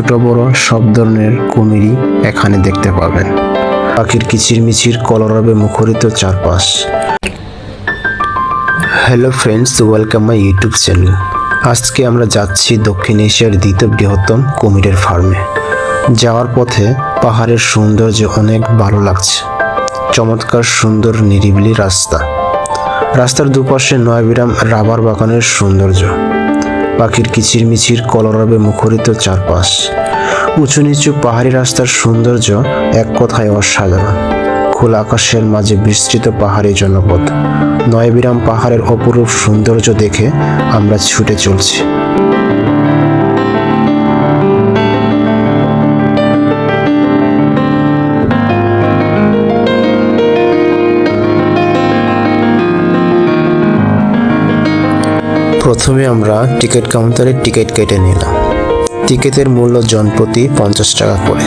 ছোট বড় সব ধরনের কুমিরই এখানে দেখতে পাবেন। পাখির কিচিরমিচির কলরবে মুখরিত চারপাশ। Hello friends, welcome my YouTube channel. আজকে আমরা যাচ্ছি দক্ষিণ এশিয়ার দ্বিতীয় বৃহত্তম কুমিরের ফার্মে। যাওয়ার পথে পাহাড়ের সৌন্দর্য অনেক ভালো লাগছে। চমৎকার সুন্দর নিরিবিলি রাস্তার দুপাশে নয়বিরাম রাবার বাগানের সৌন্দর্য, পাখির কিচিরমিচির কলরবে মুখরিত চারপাশ, উঁচু নিচু পাহাড়ি রাস্তার সৌন্দর্য এক কথায় অসাধারণ। খোলা আকাশের মাঝে বিস্তৃত পাহাড়ি জনপদ, নয়বিরাম পাহাড়ের অপরূপ সৌন্দর্য দেখে আমরা ছুটে চলছি। প্রথমে আমরা টিকিট কাউন্টারে টিকিট কেটে নিলাম। টিকিটের মূল্য জনপ্রতি 50 টাকা করে।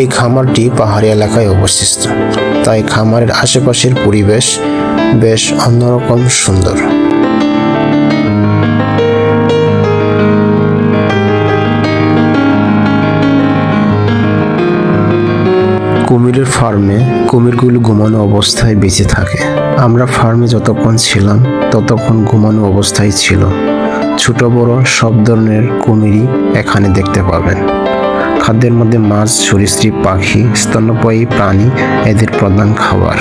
এই খামারটি পাহাড়ি এলাকায় অবস্থিত, তাই খামারের আশেপাশের পরিবেশ বেশ অন্যরকম সুন্দর। কুমিরের ফার্মে কুমিরগুলো ঘুমানো অবস্থায় বেঁচে থাকে। আমরা ফার্মে যতক্ষণ ছিলাম ততক্ষণ ঘুমানো অবস্থায় ছিল। ছোট বড় সব ধরনের কুমিরই এখানে দেখতে পাবেন। খাদ্যের মধ্যে মাছ, সরীসৃপ, পাখি, স্তন্যপায়ী প্রাণী এদের প্রধান খাবার।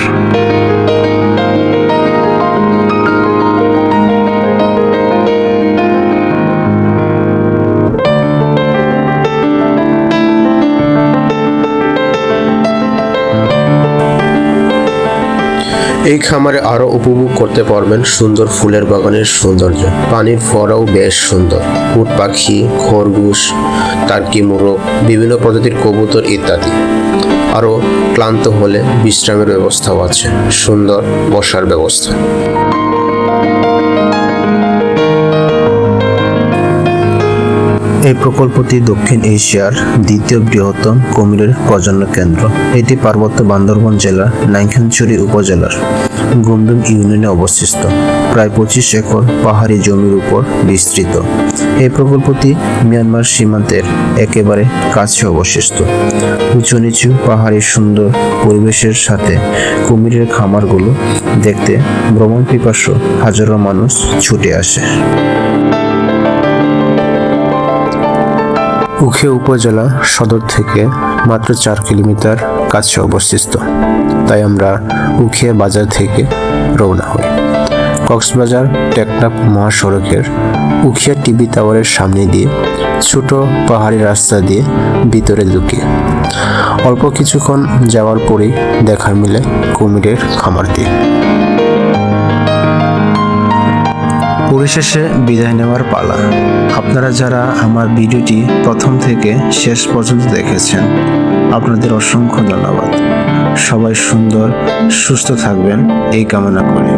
এই খামারে আরো উপভোগ করতে পারবেন সুন্দর ফুলের বাগানের সৌন্দর্য। পানির ফোয়ারাও বেশ সুন্দর। উট পাখি, খরগোশ, টার্কি মোরগ, বিভিন্ন প্রজাতির কবুতর ইত্যাদি। আরো ক্লান্ত হলে বিশ্রামের ব্যবস্থাও আছে, সুন্দর বসার ব্যবস্থা। এই প্রকল্পটি দক্ষিণ এশিয়ার দ্বিতীয় বৃহত্তম কুমিরের প্রজনন কেন্দ্র। এটি পার্বত্য বান্দরবান জেলার নাইক্ষ্যংছড়ি উপজেলার গুমদুম ইউনিয়নে অবস্থিত। প্রায় 25 একর পাহাড়ি জমির উপর বিস্তৃত। এই প্রকল্পটি মিয়ানমার সীমান্তের একেবারে কাছে অবস্থিত। উঁচু নিচু পাহাড়ি সুন্দর পরিবেশের সাথে কুমিরের খামারগুলো দেখতে ভ্রমণ পিপাসু হাজারো মানুষ ছুটে আসে। উখিয়া উপজেলা সদর থেকে মাত্র 4 কিলোমিটার কাছে অবস্থিত, তাই আমরা উখিয়া বাজার থেকে রওনা হই। কক্সবাজার টেকনাফ মহাসড়কের উখিয়া টিভি টাওয়ারের সামনে দিয়ে ছোট পাহাড়ি রাস্তা দিয়ে ভিতরে ঢুকি। অল্প কিছুক্ষণ যাওয়ার পরেই দেখা মিলে কুমিরের খামারটি। পরিশেষে বিদায় নেওয়ার পালা। আপনারা যারা আমার ভিডিওটি প্রথম থেকে শেষ পর্যন্ত দেখেছেন, আপনাদের অসংখ্য ধন্যবাদ। সবাই সুন্দর সুস্থ থাকবেন এই কামনা করি।